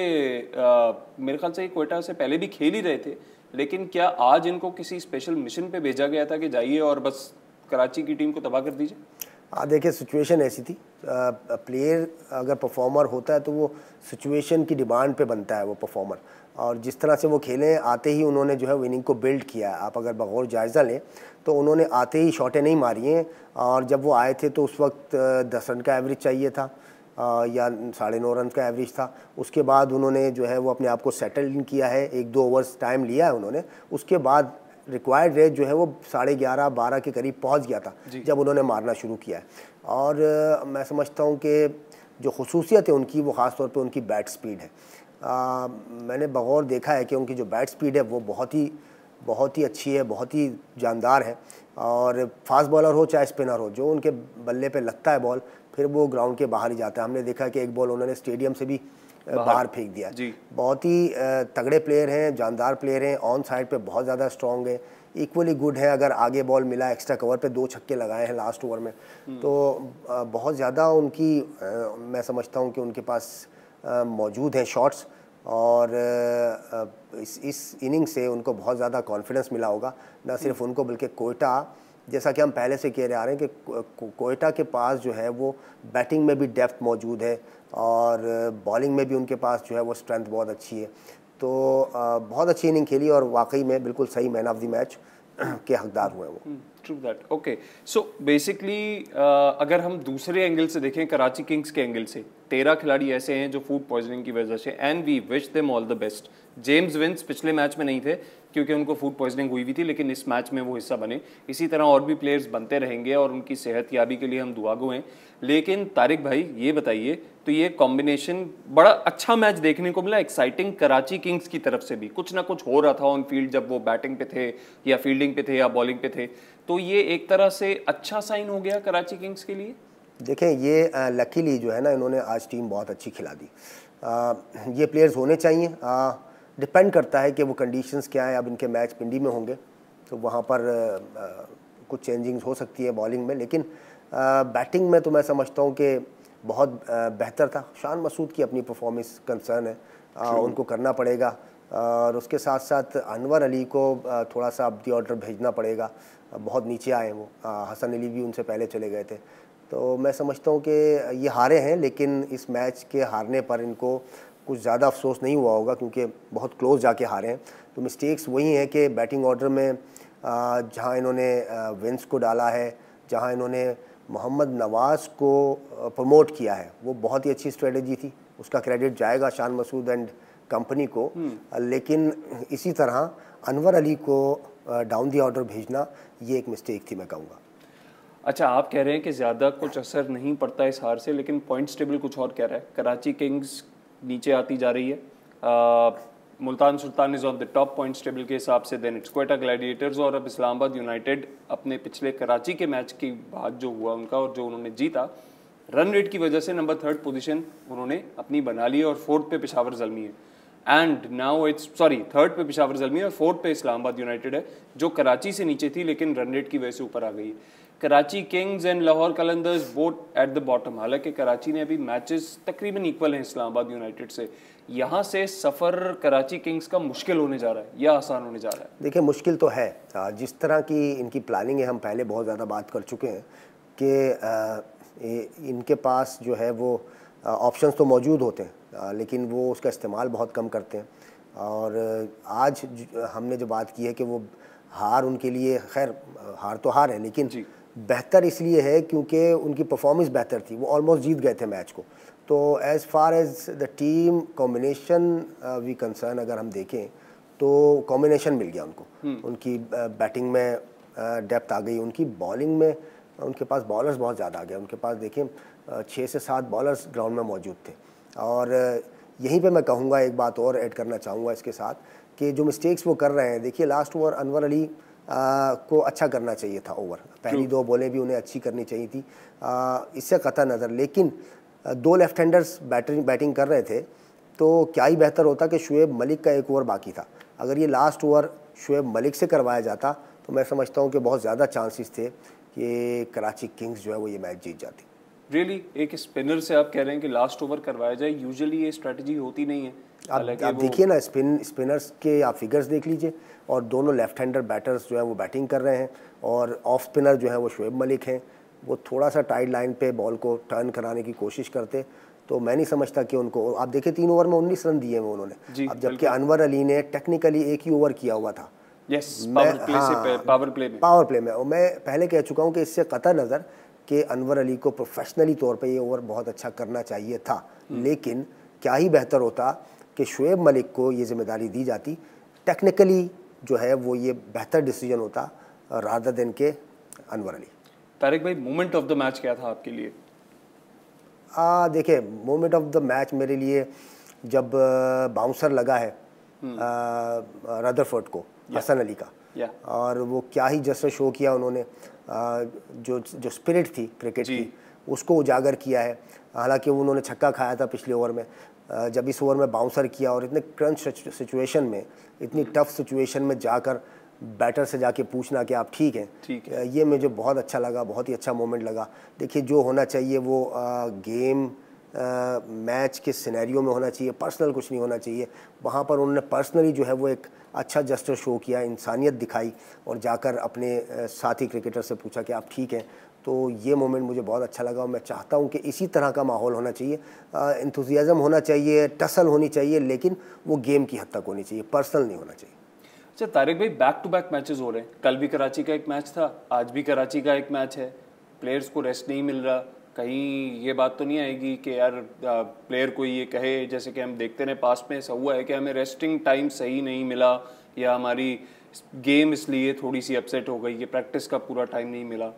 मेरे ख्याल से क्वेटा से पहले भी खेल ही रहे थे, लेकिन क्या आज इनको किसी स्पेशल मिशन पे भेजा गया था कि जाइए और बस कराची की टीम को तबाह कर दीजिए? देखिए, सिचुएशन ऐसी थी। प्लेयर अगर परफॉर्मर होता है तो वो सिचुएशन की डिमांड पे बनता है वो परफॉर्मर, और जिस तरह से वो खेले, आते ही उन्होंने जो है विनिंग को बिल्ड किया है। आप अगर बगौर जायज़ा लें तो उन्होंने आते ही शॉटें नहीं मारी हैं, और जब वो आए थे तो उस वक्त 10 रन का एवरेज चाहिए था, या 9.5 रन का एवरेज था। उसके बाद उन्होंने जो है वो अपने आप को सेटल इन किया है, 1-2 ओवर्स टाइम लिया है उन्होंने। उसके बाद रिक्वायर्ड रेट जो है वो 11:30-12 के करीब पहुंच गया था जब उन्होंने मारना शुरू किया है। और मैं समझता हूं कि जो खसूसियत है उनकी, वो ख़ास तौर पे उनकी बैट स्पीड है। मैंने बगौर देखा है कि उनकी जो बैट स्पीड है वो बहुत ही अच्छी है, बहुत ही जानदार है। और फास्ट बॉलर हो चाहे स्पिनर हो, जो उनके बल्ले पे लगता है बॉल, फिर वो ग्राउंड के बाहर ही जाता है। हमने देखा कि एक बॉल उन्होंने स्टेडियम से भी बाहर फेंक दिया। बहुत ही तगड़े प्लेयर हैं, जानदार प्लेयर हैं, ऑन साइड पे बहुत ज़्यादा स्ट्रॉन्ग है, इक्वली गुड है। अगर आगे बॉल मिला, एक्स्ट्रा कवर पे 2 छक्के लगाए हैं लास्ट ओवर में, तो बहुत ज़्यादा उनकी मैं समझता हूँ कि उनके पास मौजूद हैं शॉट्स। और इस इनिंग से उनको बहुत ज़्यादा कॉन्फिडेंस मिला होगा, ना सिर्फ उनको बल्कि कोयटा, जैसा कि हम पहले से कह रहे आ रहे हैं कि कोयटा के पास जो है वो बैटिंग में भी डेप्थ मौजूद है, और बॉलिंग में भी उनके पास जो है वो स्ट्रेंथ बहुत अच्छी है। तो बहुत अच्छी इनिंग खेली, और वाकई में बिल्कुल सही मैन ऑफ द मैच के हकदार हुए वो। True that. Okay, so basically अगर हम दूसरे एंगल से देखें, कराची किंग्स के एंगल से, 13 खिलाड़ी ऐसे हैं जो फूड पॉइजनिंग की वजह से, and we wish them all the best. James Vince पिछले मैच में नहीं थे क्योंकि उनको फूड पॉइजनिंग हुई हुई थी, लेकिन इस मैच में वो हिस्सा बने। इसी तरह और भी प्लेयर्स बनते रहेंगे, और उनकी सेहतयाबी के लिए हम दुआगो हैं। लेकिन तारिक भाई, ये बताइए, तो ये कॉम्बिनेशन बड़ा अच्छा मैच देखने को मिला, एक्साइटिंग। कराची किंग्स की तरफ से भी कुछ ना कुछ हो रहा था ऑन फील्ड, जब वो बैटिंग पे थे या फील्डिंग पे थे या बॉलिंग पे थे, तो ये एक तरह से अच्छा साइन हो गया कराची किंग्स के लिए। देखें, ये लकीली जो है ना, इन्होंने आज टीम बहुत अच्छी खिला दी। ये प्लेयर्स होने चाहिए। डिपेंड करता है कि वो कंडीशंस क्या है। अब इनके मैच पिंडी में होंगे तो वहाँ पर कुछ चेंजिंग्स हो सकती है बॉलिंग में, लेकिन बैटिंग में तो मैं समझता हूँ कि बहुत बेहतर था। शान मसूद की अपनी परफॉर्मेंस कंसर्न है, उनको करना पड़ेगा। और उसके साथ साथ अनवर अली को थोड़ा सा अब दी ऑर्डर भेजना पड़ेगा, बहुत नीचे आए हैं वो। हसन अली भी उनसे पहले चले गए थे। तो मैं समझता हूँ कि ये हारे हैं, लेकिन इस मैच के हारने पर इनको कुछ ज़्यादा अफसोस नहीं हुआ होगा, क्योंकि बहुत क्लोज जाके हारे हैं। तो मिस्टेक्स वही हैं कि बैटिंग ऑर्डर में जहाँ इन्होंने विंस को डाला है, जहाँ इन्होंने मोहम्मद नवाज़ को प्रमोट किया है, वो बहुत ही अच्छी स्ट्रेटजी थी, उसका क्रेडिट जाएगा शान मसूद एंड कंपनी को। लेकिन इसी तरह अनवर अली को डाउन दी ऑर्डर भेजना ये एक मिस्टेक थी, मैं कहूँगा। अच्छा, आप कह रहे हैं कि ज़्यादा कुछ असर नहीं पड़ता इस हार से, लेकिन पॉइंट्स टेबल कुछ और कह रहा है। कराची किंग्स नीचे आती जा रही है, Multan Sultan is on the top points table के हिसाब से, देन इट्स क्वेटा ग्लैडिएटर्स, और अब इस्लामाबाद यूनाइटेड अपने पिछले कराची के मैच के बाद जो हुआ उनका और जो उन्होंने जीता, रन रेट की वजह से नंबर 3 पोजीशन उन्होंने अपनी बना ली, और 4th पे पेशावर ज़ल्मी है। एंड नाउ इट्स 3rd पे पेशावर ज़ल्मी है और 4th पे इस्लामाबाद यूनाइटेड है, जो कराची से नीचे थी लेकिन रन रेट की वजह से ऊपर आ गई है। Karachi Kings and Lahore Qalandars both at the bottom. हालांकि कराची ने अभी मैचेस तकरीबन इक्वल हैं इस्लामाबाद यूनाइटेड से। यहाँ से सफ़र कराची किंग्स का मुश्किल होने जा रहा है या आसान होने जा रहा है? देखिए, मुश्किल तो है। जिस तरह की इनकी प्लानिंग है, हम पहले बहुत ज़्यादा बात कर चुके हैं कि इनके पास जो है वो ऑप्शंस तो मौजूद होते हैं, लेकिन वो उसका इस्तेमाल बहुत कम करते हैं। और आज हमने जो बात की है कि वो हार उनके लिए, खैर हार तो हार है, लेकिन बेहतर इसलिए है क्योंकि उनकी परफॉर्मेंस बेहतर थी, वो ऑलमोस्ट जीत गए थे मैच को। तो as far as the team combination we concern, अगर हम देखें तो कॉम्बिनेशन मिल गया उनको। उनकी बैटिंग में डेप्थ आ गई, उनकी बॉलिंग में उनके पास बॉलर्स बहुत ज़्यादा आ गए। उनके पास देखिए 6 से 7 बॉलर्स ग्राउंड में मौजूद थे। और यहीं पे मैं कहूँगा, एक बात और ऐड करना चाहूँगा इसके साथ, कि जो मिस्टेक्स वो कर रहे हैं, देखिए लास्ट ओवर अनवर अली को अच्छा करना चाहिए था ओवर, पहली 2 बॉलें भी उन्हें अच्छी करनी चाहिए थी, इससे कतई नज़र। लेकिन 2 लेफ्ट हैंडर्स बैटिंग कर रहे थे, तो क्या ही बेहतर होता कि शुएब मलिक का 1 ओवर बाकी था, अगर ये लास्ट ओवर शुएब मलिक से करवाया जाता तो मैं समझता हूँ कि बहुत ज़्यादा चांसेस थे कि कराची किंग्स जो है वो ये मैच जीत जाती। रियली एक स्पिनर से आप कह रहे हैं कि लास्ट ओवर करवाया जाए? यूजुअली ये स्ट्रेटजी होती नहीं है। आप देखिए ना, स्पिनर्स के आप फिगर्स देख लीजिए, और दोनों लेफ्ट हैंडर बैटर्स जो है वो बैटिंग कर रहे हैं, और ऑफ स्पिनर जो है वो शुएब मलिक हैं। वो थोड़ा सा टाइड लाइन पे बॉल को टर्न कराने की कोशिश करते, तो मैं नहीं समझता कि उनको, आप देखिए 3 ओवर में 19 रन दिए हैं उन्होंने। अब जबकि अनवर अली ने टेक्निकली 1 ही ओवर किया हुआ था। पावर प्ले में, और मैं पहले कह चुका हूँ कि इससे कतई नज़र कि अनवर अली को प्रोफेशनली तौर पे ये ओवर बहुत अच्छा करना चाहिए था, लेकिन क्या ही बेहतर होता कि शुएब मलिक को ये जिम्मेदारी दी जाती। टेक्निकली जो है वो ये बेहतर डिसीजन होता रादर देन के अनवर अली। तारिक भाई, मोमेंट ऑफ द मैच क्या था आपके लिए? देखिए, मोमेंट ऑफ द मैच मेरे लिए जब बाउंसर लगा है रदरफोर्ड को, हसन अली का, और वो क्या ही जस्ट शो किया उन्होंने, जो स्पिरिट थी क्रिकेट की उसको उजागर किया है। हालांकि उन्होंने छक्का खाया था पिछले ओवर में, जब इस ओवर में बाउंसर किया और इतने क्रंच सिचुएशन में, इतनी टफ सिचुएशन में जाकर बैटर से जाके पूछना कि आप ठीक हैं, ये मुझे बहुत अच्छा लगा, बहुत ही अच्छा मोमेंट लगा। देखिए, जो होना चाहिए वो गेम मैच के सिनेरियो में होना चाहिए, पर्सनल कुछ नहीं होना चाहिए। वहाँ पर उन्होंने पर्सनली जो है वो एक अच्छा जस्टर शो किया, इंसानियत दिखाई, और जाकर अपने साथी क्रिकेटर से पूछा कि आप ठीक हैं। तो ये मोमेंट मुझे बहुत अच्छा लगा, और मैं चाहता हूँ कि इसी तरह का माहौल होना चाहिए, एंथुसियाज़म होना चाहिए, टसल होनी चाहिए, लेकिन वो गेम की हद तक होनी चाहिए, पर्सनल नहीं होना चाहिए। अच्छा तारिक भाई, बैक टू बैक मैचेस हो रहे हैं, कल भी कराची का एक मैच था, आज भी कराची का एक मैच है, प्लेयर्स को रेस्ट नहीं मिल रहा। कहीं ये बात तो नहीं आएगी कि यार प्लेयर को ये कहे, जैसे कि हम देखते हैं पास्ट में ऐसा हुआ है कि हमें रेस्टिंग टाइम सही नहीं मिला, या हमारी गेम इसलिए थोड़ी सी अपसेट हो गई, ये प्रैक्टिस का पूरा टाइम नहीं मिला,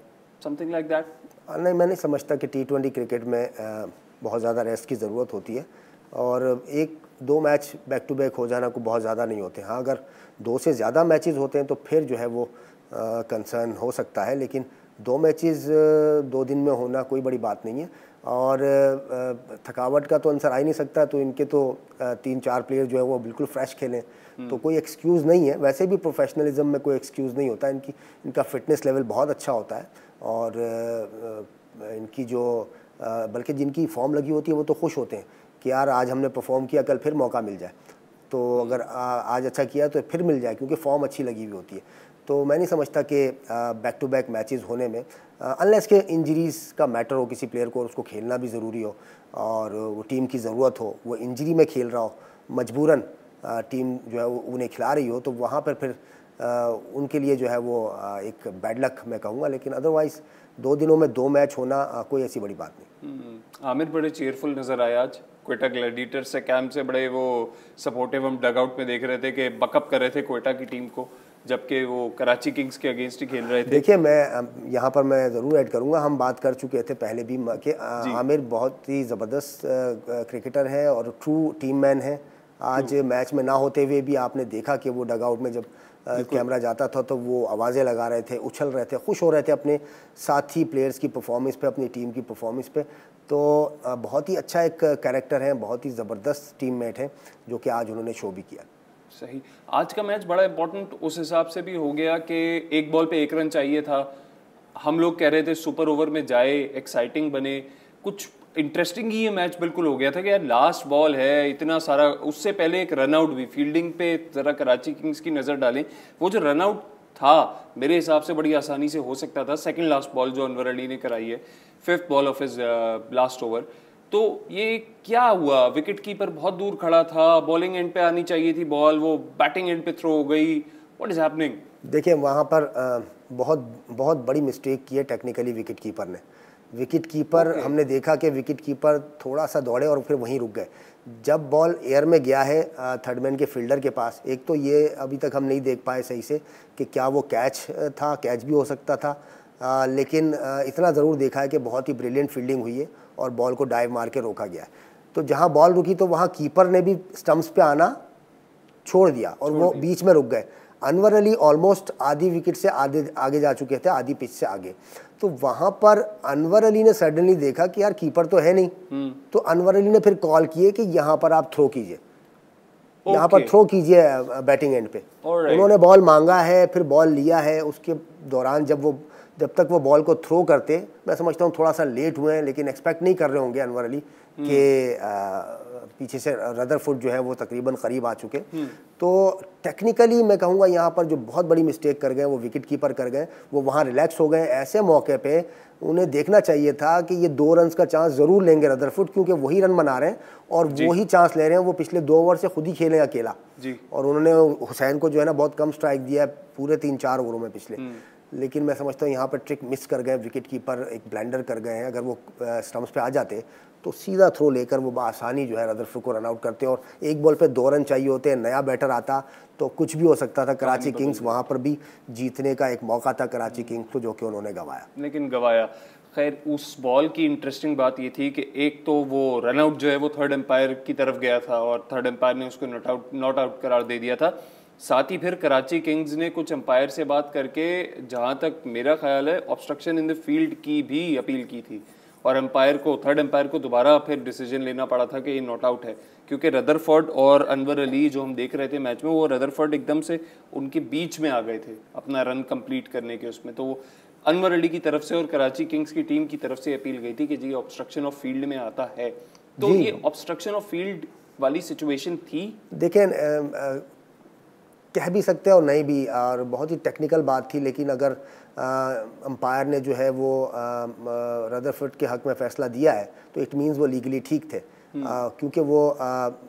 समथिंग लाइक दैट? नहीं, मैं नहीं समझता कि T20 क्रिकेट में बहुत ज़्यादा रेस्ट की ज़रूरत होती है, और 1-2 मैच बैक टू बैक हो जाना को बहुत ज़्यादा नहीं होते। हाँ, अगर 2 से ज़्यादा मैचेस होते हैं तो फिर जो है वो कंसर्न हो सकता है, लेकिन 2 मैचेस 2 दिन में होना कोई बड़ी बात नहीं है। और थकावट का तो आंसर आ ही नहीं सकता, तो इनके तो 3-4 प्लेयर जो है वो बिल्कुल फ्रेश खेलें, तो कोई एक्सक्यूज़ नहीं है। वैसे भी प्रोफेशनलिज्म में कोई एक्सक्यूज़ नहीं होता, इनका फिटनेस लेवल बहुत अच्छा होता है, और इनकी जो बल्कि जिनकी फॉर्म लगी होती है वो तो खुश होते हैं कि यार आज हमने परफॉर्म किया, कल फिर मौका मिल जाए। तो अगर आज अच्छा किया तो फिर मिल जाए, क्योंकि फॉर्म अच्छी लगी हुई होती है। तो मैं नहीं समझता कि बैक टू बैक मैचेस होने में, अनलेस के इंजरीज़ का मैटर हो किसी प्लेयर को और उसको खेलना भी ज़रूरी हो और वो टीम की ज़रूरत हो, वो इंजरी में खेल रहा हो, मजबूरन टीम जो है वो उन्हें खिला रही हो, तो वहाँ पर फिर उनके लिए जो है वो एक बैड लक मैं कहूँगा। लेकिन अदरवाइज़ 2 दिनों में 2 मैच होना कोई ऐसी बड़ी बात नहीं। आमिर बड़े चेयरफुल नज़र आए आज क्वेटा ग्लैडिएटर से कैंप से, बड़े वो सपोर्टिव हम डगआउट में देख रहे थे कि बकअप कर रहे थे क्वेटा की टीम को, जबकि वो कराची किंग्स के अगेंस्ट ही खेल रहे थे। देखिए, मैं यहाँ पर मैं ज़रूर ऐड करूँगा, हम बात कर चुके थे पहले भी कि आमिर बहुत ही ज़बरदस्त क्रिकेटर है और ट्रू टीम मैन है। आज मैच में ना होते हुए भी आपने देखा कि वो डगआउट में जब कैमरा जाता था तो वो आवाज़ें लगा रहे थे, उछल रहे थे, खुश हो रहे थे अपने साथी प्लेयर्स की परफॉर्मेंस पे, अपनी टीम की परफॉर्मेंस पे। तो बहुत ही अच्छा एक कैरेक्टर है, बहुत ही ज़बरदस्त टीममेट है, जो कि आज उन्होंने शो भी किया। सही, आज का मैच बड़ा इंपॉर्टेंट उस हिसाब से भी हो गया कि एक बॉल पे 1 रन चाहिए था। हम लोग कह रहे थे सुपर ओवर में जाए, एक्साइटिंग बने, कुछ इंटरेस्टिंग ही ये मैच बिल्कुल हो गया था कि यार लास्ट बॉल है, इतना सारा, उससे पहले एक रन आउट भी। फील्डिंग पे ज़रा कराची किंग्स की नज़र डालें, वो जो रन आउट था मेरे हिसाब से बड़ी आसानी से हो सकता था। सेकंड लास्ट बॉल जो अनवर अली ने कराई है, 5th ball of his last over, तो ये क्या हुआ? विकेट कीपर बहुत दूर खड़ा था, बॉलिंग एंड पे आनी चाहिए थी बॉल, वो बैटिंग एंड पे थ्रो हो गई। What is happening? देखिए, वहाँ पर बहुत बहुत बड़ी मिस्टेक की है टेक्निकली विकेट कीपर ने। विकेट कीपर हमने देखा कि विकेट कीपर थोड़ा सा दौड़े और फिर वहीं रुक गए। जब बॉल एयर में गया है थर्ड मैन के फील्डर के पास, एक तो ये अभी तक हम नहीं देख पाए सही से कि क्या वो कैच था, कैच भी हो सकता था, लेकिन इतना ज़रूर देखा है कि बहुत ही ब्रिलियंट फील्डिंग हुई है और बॉल को डाइव मार के रोका गया है। तो जहाँ बॉल रुकी तो वहाँ कीपर ने भी स्टंप्स पे आना छोड़ दिया और वो बीच में रुक गए। अनवर अली ऑलमोस्ट आधी विकेट से आगे जा चुके थे, आधी पिच से आगे। तो वहाँ पर अनवर अली ने सडनली देखा कि यार कीपर तो है नहीं, तो अनवर अली ने फिर कॉल किए कि यहाँ पर आप थ्रो कीजिए, यहाँ पर थ्रो कीजिए बैटिंग एंड पे। उन्होंने बॉल मांगा है, फिर बॉल लिया है। उसके दौरान जब तक वो बॉल को थ्रो करते, मैं समझता हूँ थोड़ा सा लेट हुए हैं, लेकिन एक्सपेक्ट नहीं कर रहे होंगे अनवर अली कि पीछे से रदरफुड जो है वो तकरीबन करीब आ चुके। तो टेक्निकली मैं कहूँगा यहाँ पर जो बहुत बड़ी मिस्टेक कर गए वो विकेट कीपर कर गए, वो वहाँ रिलैक्स हो गए। ऐसे मौके पे उन्हें देखना चाहिए था कि ये 2 रन्स का चांस ज़रूर लेंगे रदरफुड, क्योंकि वही रन बना रहे हैं और वही चांस ले रहे हैं। वो पिछले 2 ओवर से खुद ही खेले अकेला और उन्होंने हुसैन को जो है ना बहुत कम स्ट्राइक दिया है पूरे 3-4 ओवरों में पिछले। लेकिन मैं समझता हूँ यहाँ पर ट्रिक मिस कर गए विकेट कीपर, एक ब्लैंडर कर गए हैं। अगर वो स्टंप्स पे आ जाते तो सीधा थ्रो लेकर वो आसानी जो है रदरफुड को रन आउट करते और एक बॉल पे 2 रन चाहिए होते हैं। नया बैटर आता तो कुछ भी हो सकता था। कराची किंग्स वहाँ पर भी जीतने का एक मौका था कराची किंग्स को, जो कि उन्होंने गंवाया। लेकिन गंवाया। खैर, उस बॉल की इंटरेस्टिंग बात ये थी कि एक तो वो रन आउट जो है वो थर्ड एम्पायर की तरफ गया था और थर्ड एम्पायर ने उसको नॉट आउट करार दे दिया था। साथ ही फिर कराची किंग्स ने कुछ एम्पायर से बात करके, जहां तक मेरा ख्याल है, ऑब्स्ट्रक्शन इन द फील्ड की भी अपील की थी और एम्पायर को, थर्ड एम्पायर को दोबारा फिर डिसीजन लेना पड़ा था कि ये नॉट आउट है, क्योंकि रदरफोर्ड और अनवर अली जो हम देख रहे थे मैच में, वो रदरफोर्ड एकदम से उनके बीच में आ गए थे अपना रन कंप्लीट करने के उसमें। तो वो अनवर अली की तरफ से और कराची किंग्स की टीम की तरफ से अपील गई थी कि जी ऑब्स्ट्रक्शन ऑफ फील्ड में आता है। तो ये ऑब्स्ट्रक्शन ऑफ फील्ड वाली सिचुएशन थी। देखें, कह भी सकते हैं और नहीं भी, और बहुत ही टेक्निकल बात थी। लेकिन अगर अंपायर ने जो है वो रदरफोर्ड के हक में फ़ैसला दिया है तो इट मीन्स वो लीगली ठीक थे। क्योंकि वो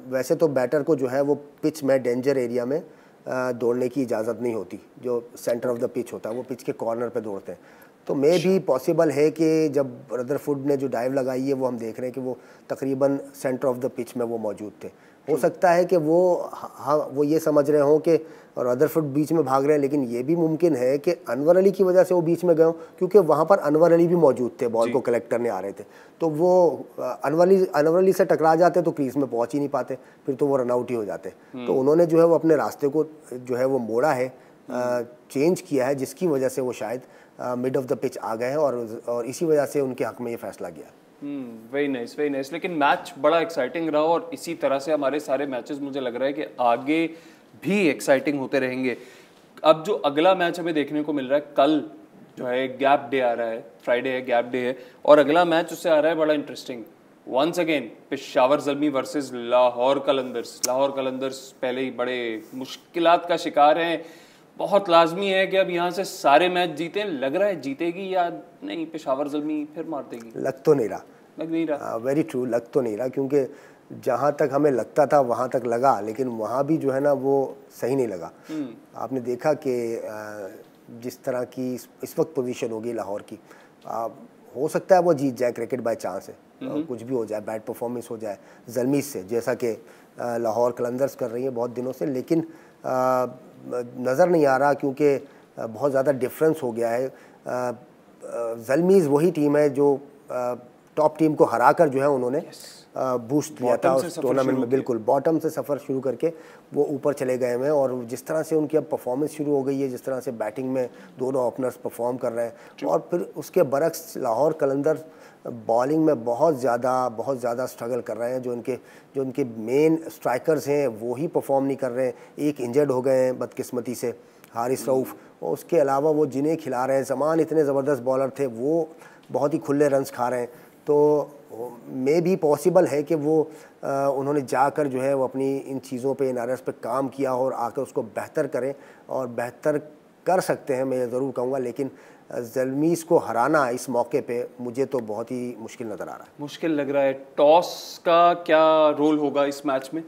वैसे तो बैटर को जो है वो पिच में डेंजर एरिया में दौड़ने की इजाज़त नहीं होती। जो सेंटर ऑफ द पिच होता है वो पिच के कॉर्नर पे दौड़ते हैं। तो मे भी पॉसिबल है कि जब रदरफोर्ड ने जो डाइव लगाई है वो हम देख रहे हैं कि वो तकरीबन सेंटर ऑफ द पिच में वो मौजूद थे। हो सकता है कि वो ये समझ रहे हों कि रदरफोर्ड बीच में भाग रहे हैं, लेकिन ये भी मुमकिन है कि अनवर अली की वजह से वो बीच में गए हों, क्योंकि वहाँ पर अनवर अली भी मौजूद थे, बॉल को कलेक्ट करने आ रहे थे। तो वो अनवर अली से टकरा जाते तो क्रीज में पहुँच ही नहीं पाते, फिर तो वो रन आउट ही हो जाते। तो उन्होंने जो है वो अपने रास्ते को जो है वो मोड़ा है, चेंज किया है, जिसकी वजह से वो शायद मिड ऑफ द पिच आ गए हैं और इसी वजह से उनके हक में ये फैसला गया। Very nice, very nice. लेकिन मैच बड़ा एक्साइटिंग रहा और इसी तरह से हमारे सारे मैचेस मुझे लग रहा है कि आगे भी एक्साइटिंग होते रहेंगे। अब जो अगला मैच हमें देखने को मिल रहा है, कल जो है गैप डे आ रहा है, फ्राइडे है, गैप डे है, और अगला मैच उससे आ रहा है बड़ा interesting. Once again Peshawar Zalmi versus Lahore Qalandars. Lahore Qalandars पहले ही बड़े मुश्किलात का शिकार हैं। बहुत लाजमी है कि अब यहाँ से सारे मैच जीतें। लग रहा है जीतेगी या नहीं पेशावर ज़ल्मी फिर मार देगी? लग तो नहीं रहा, लग नहीं रहा। वेरी ट्रू, लग तो नहीं रहा, क्योंकि जहाँ तक हमें लगता था वहाँ तक लगा, लेकिन वहाँ भी जो है ना वो सही नहीं लगा। आपने देखा कि जिस तरह की इस वक्त पोजीशन होगी लाहौर की, हो सकता है वो जीत जाए, क्रिकेट बाय चांस है, कुछ भी हो जाए, बैड परफॉर्मेंस हो जाए ज़ल्मी से, जैसा कि लाहौर कलंदर्स कर रही है बहुत दिनों से, लेकिन नज़र नहीं आ रहा, क्योंकि बहुत ज़्यादा डिफरेंस हो गया है। ज़ल्मीज़ वही टीम है जो टॉप टीम को हराकर जो है उन्होंने बूस्ट लिया था उस टूर्नामेंट में। बिल्कुल बॉटम से सफ़र शुरू करके वो ऊपर चले गए हैं, और जिस तरह से उनकी अब परफॉर्मेंस शुरू हो गई है, जिस तरह से बैटिंग में दोनों ओपनर्स परफॉर्म कर रहे हैं, और फिर उसके बरक्स लाहौर कलंदर बॉलिंग में बहुत ज़्यादा स्ट्रगल कर रहे हैं। जो उनके मेन स्ट्राइकर्स हैं वो ही परफॉर्म नहीं कर रहे हैं। एक इंजर्ड हो गए हैं बदकिस्मती से, हारिस रऊफ़, और उसके अलावा वो जिन्हें खिला रहे हैं, ज़मान इतने ज़बरदस्त बॉलर थे, वो बहुत ही खुले रन्स खा रहे हैं। तो मे भी पॉसिबल है कि वो उन्होंने जाकर जो है वो अपनी इन चीज़ों पे, इन एरर्स पे काम किया और आकर उसको बेहतर करें, और बेहतर कर सकते हैं, मैं ज़रूर कहूँगा। लेकिन ज़ल्मीज़ को हराना इस मौके पे मुझे तो बहुत ही मुश्किल नज़र आ रहा है। मुश्किल लग रहा है। टॉस का क्या रोल होगा इस मैच में?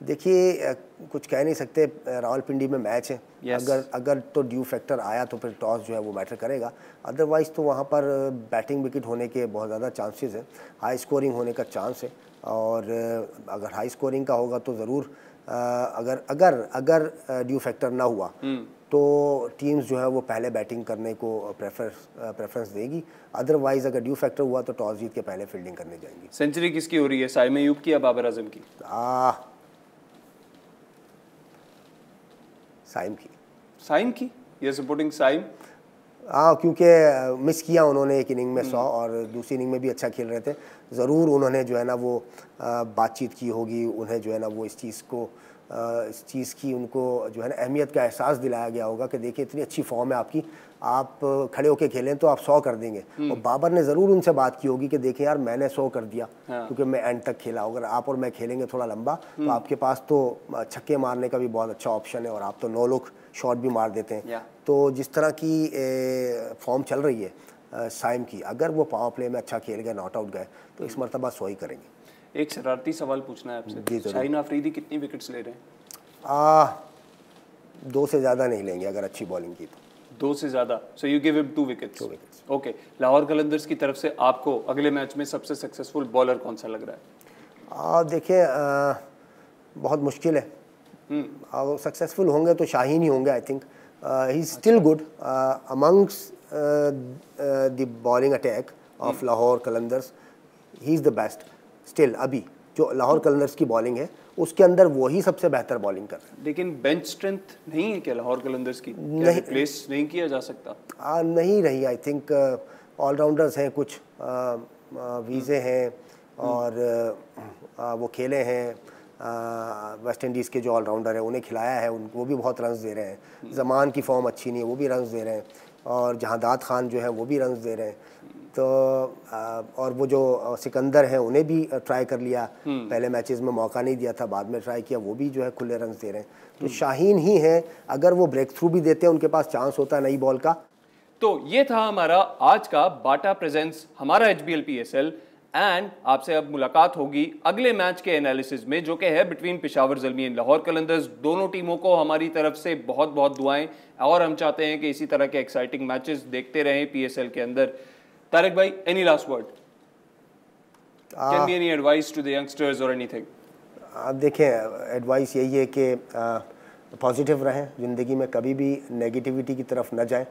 देखिए, कुछ कह नहीं सकते, रावलपिंडी में मैच है। Yes. अगर तो ड्यू फैक्टर आया तो फिर टॉस जो है वो मैटर करेगा, अदरवाइज़ तो वहाँ पर बैटिंग विकेट होने के बहुत ज़्यादा चांसेस हैं, हाई स्कोरिंग होने का चांस है। और अगर हाई स्कोरिंग का होगा तो ज़रूर, अगर ड्यू फैक्टर ना हुआ तो टीम्स जो है वो पहले बैटिंग करने को प्रेफरेंस देगी। अदरवाइज़ अगर ड्यू फैक्टर हुआ तो टॉस जीत के पहले फील्डिंग करने जाएंगी। सेंचुरी किसकी हो रही है, साइम अयूब की या बाबर आजम की? साइम की ये सपोर्टिंग साइम। क्योंकि मिस किया उन्होंने एक इनिंग में 100, और दूसरी इनिंग में भी अच्छा खेल रहे थे। ज़रूर उन्होंने जो है ना वो बातचीत की होगी, उन्हें जो है ना वो इस चीज़ की उनको जो है ना अहमियत का एहसास दिलाया गया होगा कि देखिए इतनी अच्छी फॉर्म है आपकी, आप खड़े होके खेलें तो आप 100 कर देंगे। और बाबर ने ज़रूर उनसे बात की होगी कि देखिए यार मैंने 100 कर दिया, क्योंकि मैं एंड तक खेला, अगर आप और मैं खेलेंगे थोड़ा लंबा तो आपके पास तो छक्के मारने का भी बहुत अच्छा ऑप्शन है, और आप तो 9 लोग शॉट भी मार देते हैं। तो जिस तरह की फॉर्म चल रही है साइम की, अगर वो पावर प्ले में अच्छा खेल गए, नॉट आउट गए, तो इस मरतबा 100 ही करेंगे। एक शरारती सवाल पूछना है आपसे, शाहीन आफरीदी कितनी विकेट्स ले रहे हैं? 2 से ज़्यादा नहीं लेंगे अगर अच्छी बॉलिंग की तो। 2 से ज़्यादा, so you give him 2 wickets. Okay, Lahore Qalandars की तरफ से आपको अगले मैच में सबसे सक्सेसफुल बॉलर कौन सा लग रहा है? देखिए, बहुत मुश्किल है। और सक्सेसफुल होंगे तो शाहीन ही होंगे। I think he is still good amongst the bowling attack of Lahore Qalandars. He is the best still. अभी जो लाहौर कलंदर्स की बॉलिंग है उसके अंदर वही सबसे बेहतर बॉलिंग कर रहे हैं। लेकिन बेंच स्ट्रेंथ नहीं है क्या लाहौर कलंदर्स की? क्या रिप्लेस नहीं किया जा सकता? नहीं रही। आई थिंक ऑलराउंडर्स हैं, कुछ वीज़े हैं, और वो खेले हैं। वेस्ट इंडीज़ के जो ऑलराउंडर हैं उन्हें खिलाया है, वो भी बहुत रन्स दे रहे हैं। ज़मान की फॉर्म अच्छी नहीं है, वो भी रन्स दे रहे हैं, और जहादात खान जो है वो भी रन्स दे रहे हैं। तो और वो जो सिकंदर हैं उन्हें भी ट्राई कर लिया, पहले मैचेस में मौका नहीं दिया था, बाद में ट्राई किया, वो भी जो है खुले रन्स दे रहे हैं। तो शाहीन ही हैं, अगर वो ब्रेक थ्रू भी देते हैं, उनके पास चांस होता है नई बॉल का। तो ये था हमारा आज का बाटा प्रेजेंट्स हमारा HBL PSL, एंड आपसे अब मुलाकात होगी अगले मैच के एनालिसिस में, जो कि है बिटवीन पेशावर ज़ल्मी एंड लाहौर कलंदर्स। दोनों टीमों को हमारी तरफ से बहुत बहुत दुआएं, और हम चाहते हैं कि इसी तरह के एक्साइटिंग मैचेस देखते रहें PSL के अंदर। तारिक भाई, any last word? Can be any advice to the youngsters और एनीथिंग? देखें, एडवाइस यही है कि पॉजिटिव रहें, ज़िंदगी में कभी भी नेगेटिविटी की तरफ न जाएं।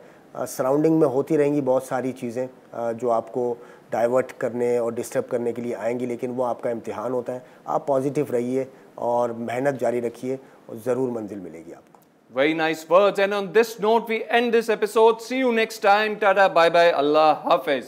सराउंडिंग में होती रहेंगी बहुत सारी चीज़ें जो आपको डाइवर्ट करने और डिस्टर्ब करने के लिए आएंगी, लेकिन वो आपका इम्तिहान होता है। आप पॉजिटिव रहिए और मेहनत जारी रखिए, और ज़रूर मंजिल मिलेगी आपको। Very nice words, and on this note we end this episode. See you next time. Tata, bye bye, Allah Hafiz.